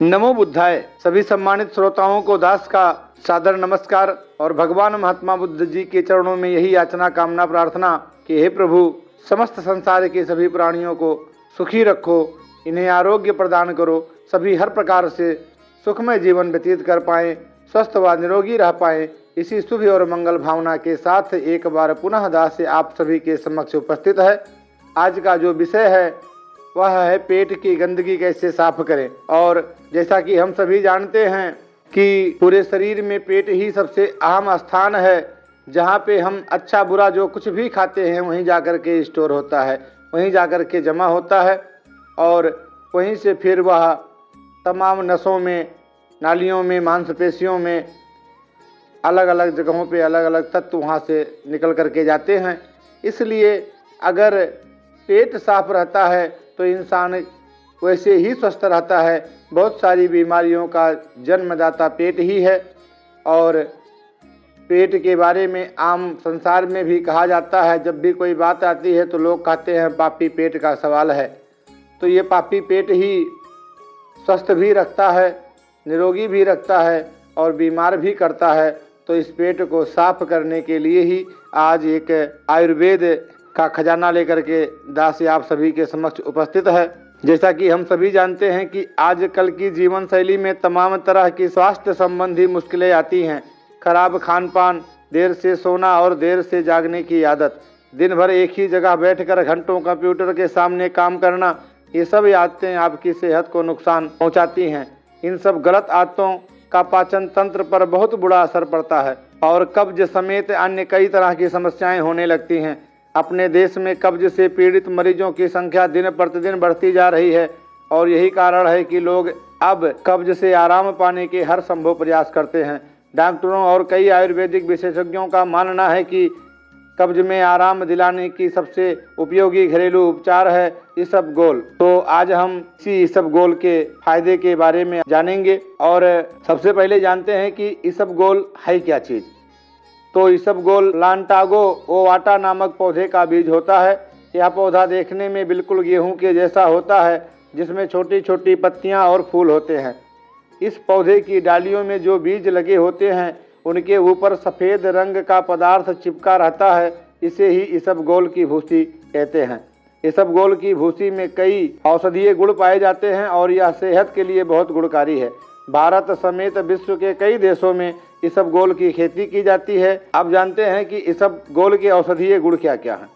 नमो बुद्धाय। सभी सम्मानित श्रोताओं को दास का सादर नमस्कार और भगवान महात्मा बुद्ध जी के चरणों में यही याचना कामना प्रार्थना कि हे प्रभु, समस्त संसार के सभी प्राणियों को सुखी रखो, इन्हें आरोग्य प्रदान करो, सभी हर प्रकार से सुखमय जीवन व्यतीत कर पाएं, स्वस्थ व निरोगी रह पाएं। इसी शुभ और मंगल भावना के साथ एक बार पुनः दास से आप सभी के समक्ष उपस्थित है। आज का जो विषय है वह है पेट की गंदगी कैसे साफ करें। और जैसा कि हम सभी जानते हैं कि पूरे शरीर में पेट ही सबसे अहम स्थान है, जहाँ पे हम अच्छा बुरा जो कुछ भी खाते हैं वहीं जाकर के स्टोर होता है, वहीं जाकर के जमा होता है और वहीं से फिर वह तमाम नसों में, नालियों में, मांसपेशियों में, अलग अलग जगहों पे अलग अलग तत्व वहाँ से निकल करके जाते हैं। इसलिए अगर पेट साफ रहता है तो इंसान वैसे ही स्वस्थ रहता है। बहुत सारी बीमारियों का जन्मदाता पेट ही है और पेट के बारे में आम संसार में भी कहा जाता है। जब भी कोई बात आती है तो लोग कहते हैं पापी पेट का सवाल है। तो ये पापी पेट ही स्वस्थ भी रखता है, निरोगी भी रखता है और बीमार भी करता है। तो इस पेट को साफ करने के लिए ही आज एक आयुर्वेद का खजाना लेकर के दास आप सभी के समक्ष उपस्थित है। जैसा कि हम सभी जानते हैं कि आजकल की जीवन शैली में तमाम तरह की स्वास्थ्य संबंधी मुश्किलें आती हैं। खराब खान पान, देर से सोना और देर से जागने की आदत, दिन भर एक ही जगह बैठकर घंटों कंप्यूटर के सामने काम करना, ये सब आदतें आपकी सेहत को नुकसान पहुंचाती हैं। इन सब गलत आदतों का पाचन तंत्र पर बहुत बुरा असर पड़ता है और कब्ज समेत अन्य कई तरह की समस्याएं होने लगती हैं। अपने देश में कब्ज से पीड़ित मरीजों की संख्या दिन प्रतिदिन बढ़ती जा रही है और यही कारण है कि लोग अब कब्ज से आराम पाने के हर संभव प्रयास करते हैं। डॉक्टरों और कई आयुर्वेदिक विशेषज्ञों का मानना है कि कब्ज में आराम दिलाने की सबसे उपयोगी घरेलू उपचार है इसबगोल। तो आज हम इसी इसबगोल के फायदे के बारे में जानेंगे और सबसे पहले जानते हैं कि इसबगोल है क्या चीज़। तो इसबगोल लांटागो ओवाटा नामक पौधे का बीज होता है। यह पौधा देखने में बिल्कुल गेहूं के जैसा होता है, जिसमें छोटी छोटी पत्तियां और फूल होते हैं। इस पौधे की डालियों में जो बीज लगे होते हैं उनके ऊपर सफ़ेद रंग का पदार्थ चिपका रहता है। इसे ही इसबगोल की भूसी कहते हैं। इसबगोल की भूसी में कई औषधीय गुण पाए जाते हैं और यह सेहत के लिए बहुत गुणकारी है। भारत समेत विश्व के कई देशों में इसबगोल की खेती की जाती है। आप जानते हैं कि इसबगोल के औषधीय गुण क्या क्या हैं।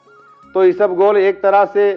तो इसबगोल एक तरह से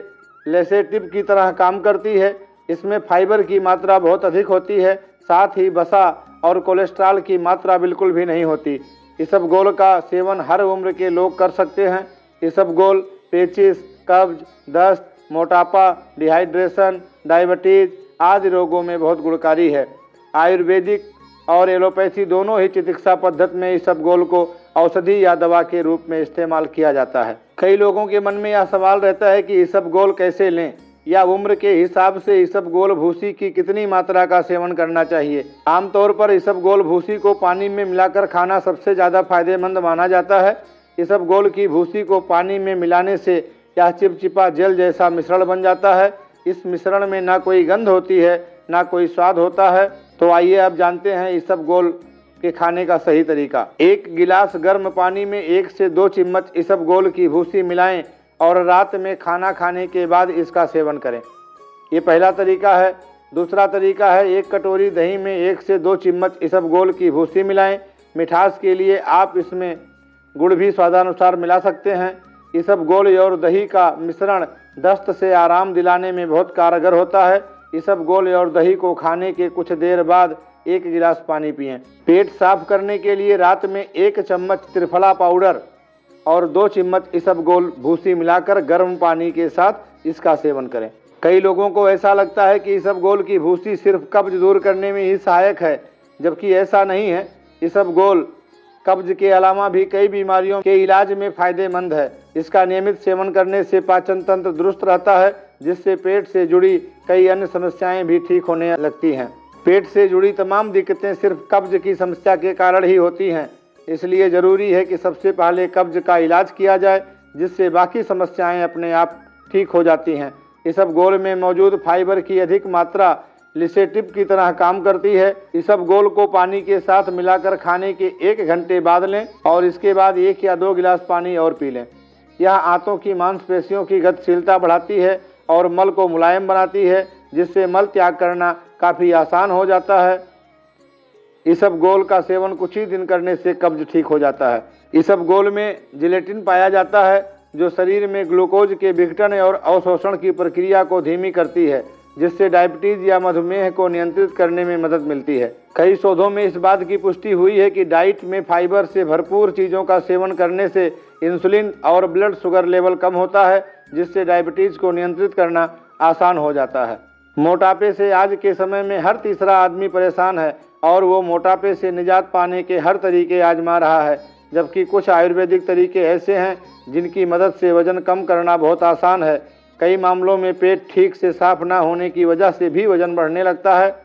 लेसेटिव की तरह काम करती है। इसमें फाइबर की मात्रा बहुत अधिक होती है, साथ ही वसा और कोलेस्ट्रॉल की मात्रा बिल्कुल भी नहीं होती। इसबगोल का सेवन हर उम्र के लोग कर सकते हैं। इसबगोल पेचिस, कब्ज, दस्त, मोटापा, डिहाइड्रेशन, डायबिटीज आदि रोगों में बहुत गुणकारी है। आयुर्वेदिक और एलोपैथी दोनों ही चिकित्सा पद्धति में इसबगोल को औषधि या दवा के रूप में इस्तेमाल किया जाता है। कई लोगों के मन में यह सवाल रहता है कि इसबगोल कैसे लें या उम्र के हिसाब से इसबगोल भूसी की कितनी मात्रा का सेवन करना चाहिए। आमतौर पर इसबगोल भूसी को पानी में मिलाकर खाना सबसे ज़्यादा फायदेमंद माना जाता है। इसबगोल की भूसी को पानी में मिलाने से यह चिपचिपा जेल जैसा मिश्रण बन जाता है। इस मिश्रण में ना कोई गंध होती है, ना कोई स्वाद होता है। तो आइए अब जानते हैं इसबगोल के खाने का सही तरीका। एक गिलास गर्म पानी में 1 से 2 चम्मच इसबगोल की भूसी मिलाएं और रात में खाना खाने के बाद इसका सेवन करें। ये पहला तरीका है। दूसरा तरीका है 1 कटोरी दही में 1 से 2 चम्मच इसबगोल की भूसी मिलाएं। मिठास के लिए आप इसमें गुड़ भी स्वादानुसार मिला सकते हैं। इसबगोल और दही का मिश्रण दस्त से आराम दिलाने में बहुत कारगर होता है। इसबगोल और दही को खाने के कुछ देर बाद 1 गिलास पानी पिएं। पेट साफ करने के लिए रात में 1 चम्मच त्रिफला पाउडर और 2 चम्मच इसबगोल भूसी मिलाकर गर्म पानी के साथ इसका सेवन करें। कई लोगों को ऐसा लगता है कि इसबगोल की भूसी सिर्फ कब्ज दूर करने में ही सहायक है, जबकि ऐसा नहीं है। इसबगोल कब्ज के अलावा भी कई बीमारियों के इलाज में फायदेमंद है। इसका नियमित सेवन करने से पाचन तंत्र दुरुस्त रहता है, जिससे पेट से जुड़ी कई अन्य समस्याएं भी ठीक होने लगती हैं। पेट से जुड़ी तमाम दिक्कतें सिर्फ कब्ज की समस्या के कारण ही होती हैं। इसलिए ज़रूरी है कि सबसे पहले कब्ज का इलाज किया जाए, जिससे बाकी समस्याएं अपने आप ठीक हो जाती हैं। इसबगोल में मौजूद फाइबर की अधिक मात्रा लिसेटिव की तरह काम करती है। इसबगोल को पानी के साथ मिलाकर खाने के 1 घंटे बाद लें और इसके बाद 1 या 2 गिलास पानी और पी लें। यह आंतों की मांसपेशियों की गतिशीलता बढ़ाती है और मल को मुलायम बनाती है, जिससे मल त्याग करना काफ़ी आसान हो जाता है। इसबगोल का सेवन कुछ ही दिन करने से कब्ज ठीक हो जाता है। इसबगोल में जिलेटिन पाया जाता है, जो शरीर में ग्लूकोज के विघटन और अवशोषण की प्रक्रिया को धीमी करती है, जिससे डायबिटीज या मधुमेह को नियंत्रित करने में मदद मिलती है। कई शोधों में इस बात की पुष्टि हुई है कि डाइट में फाइबर से भरपूर चीज़ों का सेवन करने से इंसुलिन और ब्लड शुगर लेवल कम होता है, जिससे डायबिटीज को नियंत्रित करना आसान हो जाता है। मोटापे से आज के समय में हर तीसरा आदमी परेशान है और वो मोटापे से निजात पाने के हर तरीके आजमा रहा है, जबकि कुछ आयुर्वेदिक तरीके ऐसे हैं जिनकी मदद से वजन कम करना बहुत आसान है। कई मामलों में पेट ठीक से साफ ना होने की वजह से भी वजन बढ़ने लगता है।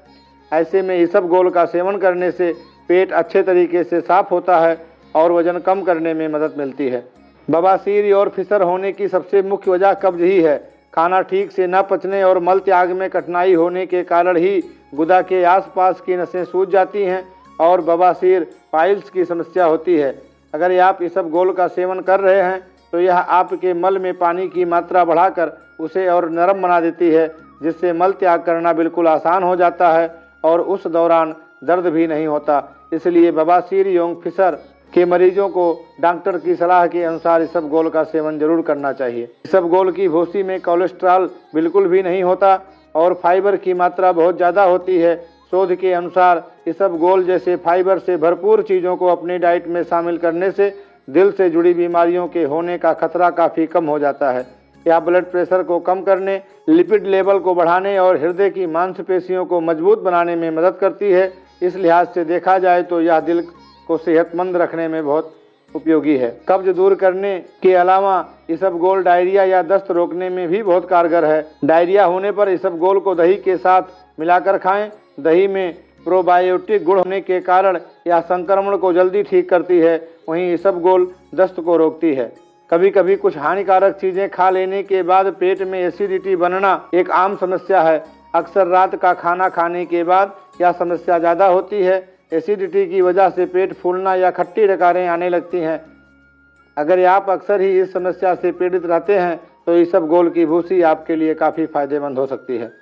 ऐसे में इसबगोल का सेवन करने से पेट अच्छे तरीके से साफ होता है और वजन कम करने में मदद मिलती है। बवासीर और फिशर होने की सबसे मुख्य वजह कब्ज ही है। खाना ठीक से न पचने और मल त्याग में कठिनाई होने के कारण ही गुदा के आसपास की नसें सूज जाती हैं और बवासीर पाइल्स की समस्या होती है। अगर आप इसबगोल का सेवन कर रहे हैं तो यह आपके मल में पानी की मात्रा बढ़ाकर उसे और नरम बना देती है, जिससे मल त्याग करना बिल्कुल आसान हो जाता है और उस दौरान दर्द भी नहीं होता। इसलिए बवासीर एवं फिशर के मरीजों को डॉक्टर की सलाह के अनुसार इसबगोल का सेवन जरूर करना चाहिए। इसबगोल की भूसी में कोलेस्ट्रॉल बिल्कुल भी नहीं होता और फाइबर की मात्रा बहुत ज़्यादा होती है। शोध के अनुसार इसबगोल जैसे फाइबर से भरपूर चीज़ों को अपनी डाइट में शामिल करने से दिल से जुड़ी बीमारियों के होने का खतरा काफ़ी कम हो जाता है। यह ब्लड प्रेशर को कम करने, लिपिड लेवल को बढ़ाने और हृदय की मांसपेशियों को मजबूत बनाने में मदद करती है। इस लिहाज से देखा जाए तो यह दिल को सेहतमंद रखने में बहुत उपयोगी है। कब्ज दूर करने के अलावा इसबगोल डायरिया या दस्त रोकने में भी बहुत कारगर है। डायरिया होने पर इसबगोल को दही के साथ मिलाकर खाएं। दही में प्रोबायोटिक गुण होने के कारण यह संक्रमण को जल्दी ठीक करती है। वहीं इसबगोल दस्त को रोकती है। कभी कभी कुछ हानिकारक चीज़ें खा लेने के बाद पेट में एसिडिटी बनना एक आम समस्या है। अक्सर रात का खाना खाने के बाद यह समस्या ज़्यादा होती है। एसिडिटी की वजह से पेट फूलना या खट्टी डकारें आने लगती हैं। अगर आप अक्सर ही इस समस्या से पीड़ित रहते हैं तो इसबगोल की भूसी आपके लिए काफ़ी फायदेमंद हो सकती है।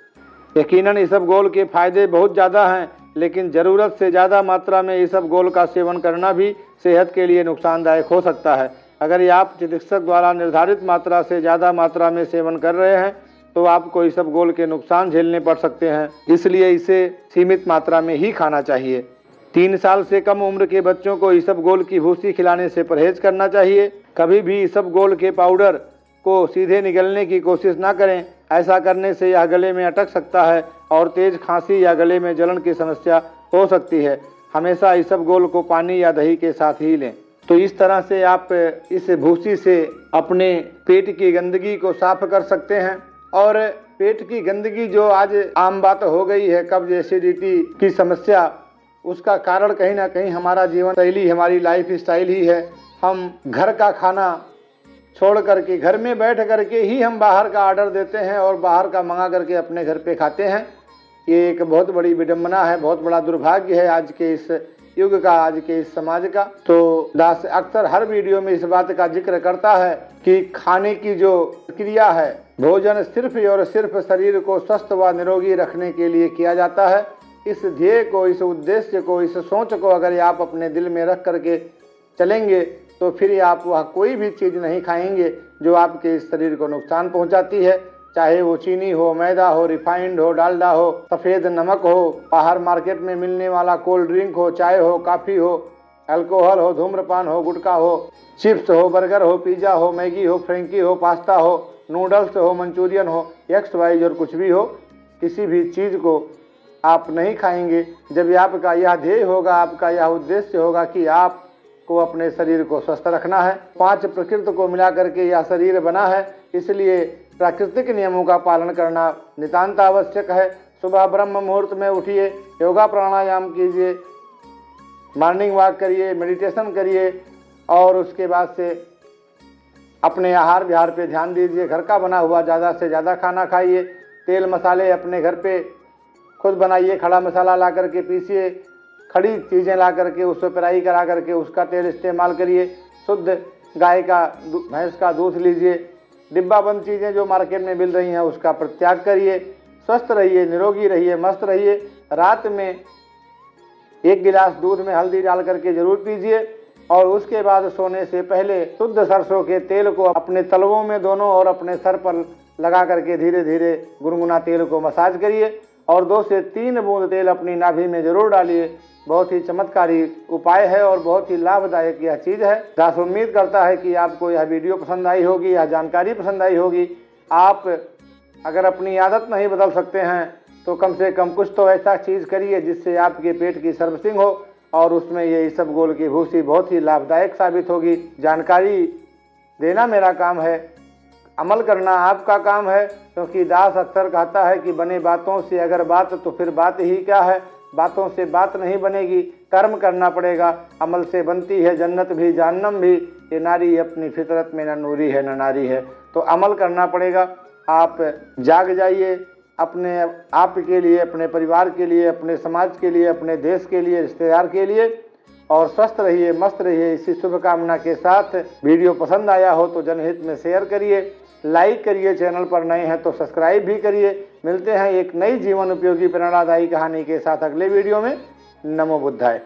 यकीनन इसबगोल के फायदे बहुत ज़्यादा हैं, लेकिन ज़रूरत से ज़्यादा मात्रा में इसबगोल का सेवन करना भी सेहत के लिए नुकसानदायक हो सकता है। अगर आप चिकित्सक द्वारा निर्धारित मात्रा से ज़्यादा मात्रा में सेवन कर रहे हैं तो आपको इसबगोल के नुकसान झेलने पड़ सकते हैं, इसलिए इसे सीमित मात्रा में ही खाना चाहिए। 3 साल से कम उम्र के बच्चों को इसबगोल की भूसी खिलाने से परहेज करना चाहिए। कभी भी इसबगोल के पाउडर को सीधे निगलने की कोशिश ना करें। ऐसा करने से यह गले में अटक सकता है और तेज खांसी या गले में जलन की समस्या हो सकती है। हमेशा इसबगोल को पानी या दही के साथ ही लें। तो इस तरह से आप इस भूसी से अपने पेट की गंदगी को साफ कर सकते हैं। और पेट की गंदगी जो आज आम बात हो गई है, कब्ज, एसिडिटी की समस्या, उसका कारण कहीं ना कहीं हमारा जीवन शैली, हमारी लाइफ स्टाइल ही है। हम घर का खाना छोड़ करके, घर में बैठ करके ही हम बाहर का ऑर्डर देते हैं और बाहर का मंगा करके अपने घर पे खाते हैं। ये एक बहुत बड़ी विडंबना है, बहुत बड़ा दुर्भाग्य है आज के इस युग का, आज के इस समाज का। तो दास अक्सर हर वीडियो में इस बात का जिक्र करता है कि खाने की जो क्रिया है, भोजन सिर्फ और सिर्फ शरीर को स्वस्थ व निरोगी रखने के लिए किया जाता है। इस ध्येय को, इस उद्देश्य को, इस सोच को अगर आप अपने दिल में रख करके चलेंगे तो फिर आप वह कोई भी चीज़ नहीं खाएंगे जो आपके इस शरीर को नुकसान पहुंचाती है। चाहे वो चीनी हो, मैदा हो, रिफाइंड हो, डालडा हो, सफ़ेद नमक हो, बाहर मार्केट में मिलने वाला कोल्ड ड्रिंक हो, चाय हो, कॉफ़ी हो, अल्कोहल हो, धूम्रपान हो, गुटखा हो, चिप्स हो, बर्गर हो, पिज़्ज़ा हो, मैगी हो, फ्रेंकी हो, पास्ता हो, नूडल्स हो, मंचूरियन हो, XY और कुछ भी हो, किसी भी चीज़ को आप नहीं खाएंगे जब आपका यह ध्येय होगा, आपका यह उद्देश्य होगा कि आप को अपने शरीर को स्वस्थ रखना है। 5 प्रकृति को मिला करके यह शरीर बना है, इसलिए प्राकृतिक नियमों का पालन करना नितांत आवश्यक है। सुबह ब्रह्म मुहूर्त में उठिए, योगा प्राणायाम कीजिए, मॉर्निंग वॉक करिए, मेडिटेशन करिए और उसके बाद से अपने आहार विहार पे ध्यान दीजिए। घर का बना हुआ ज़्यादा से ज़्यादा खाना खाइए। तेल मसाले अपने घर पे खुद बनाइए, खड़ा मसाला ला करके पीसिए, खड़ी चीज़ें ला करके उसको पेराई करा करके उसका तेल इस्तेमाल करिए। शुद्ध गाय का भैंस का दूध लीजिए। डिब्बा बंद चीज़ें जो मार्केट में मिल रही हैं उसका परित्याग करिए। स्वस्थ रहिए, निरोगी रहिए, मस्त रहिए। रात में 1 गिलास दूध में हल्दी डाल करके जरूर पीजिए और उसके बाद सोने से पहले शुद्ध सरसों के तेल को अपने तलवों में दोनों और अपने सर पर लगा करके धीरे धीरे गुनगुना तेल को मसाज करिए और 2 से 3 बूंद तेल अपनी नाभि में जरूर डालिए। बहुत ही चमत्कारी उपाय है और बहुत ही लाभदायक यह चीज़ है। दास उम्मीद करता है कि आपको यह वीडियो पसंद आई होगी, यह जानकारी पसंद आई होगी। आप अगर अपनी आदत नहीं बदल सकते हैं तो कम से कम कुछ तो ऐसा चीज़ करिए जिससे आपके पेट की सर्विसिंग हो और उसमें ये इसबगोल की भूसी बहुत ही लाभदायक साबित होगी। जानकारी देना मेरा काम है, अमल करना आपका काम है, क्योंकि दास अक्सर कहता है कि बने बातों से अगर बात तो फिर बात ही क्या है। बातों से बात नहीं बनेगी, कर्म करना पड़ेगा। अमल से बनती है जन्नत भी जहन्नम भी। ये नारी अपनी फितरत में न नूरी है न नारी है, तो अमल करना पड़ेगा। आप जाग जाइए अपने आप के लिए, अपने परिवार के लिए, अपने समाज के लिए, अपने देश के लिए, रिश्तेदार के लिए, और स्वस्थ रहिए, मस्त रहिए। इसी शुभकामना के साथ वीडियो पसंद आया हो तो जनहित में शेयर करिए, लाइक करिए, चैनल पर नए हैं तो सब्सक्राइब भी करिए। मिलते हैं एक नई जीवन उपयोगी प्रेरणादायी कहानी के साथ अगले वीडियो में। नमो बुद्धाय।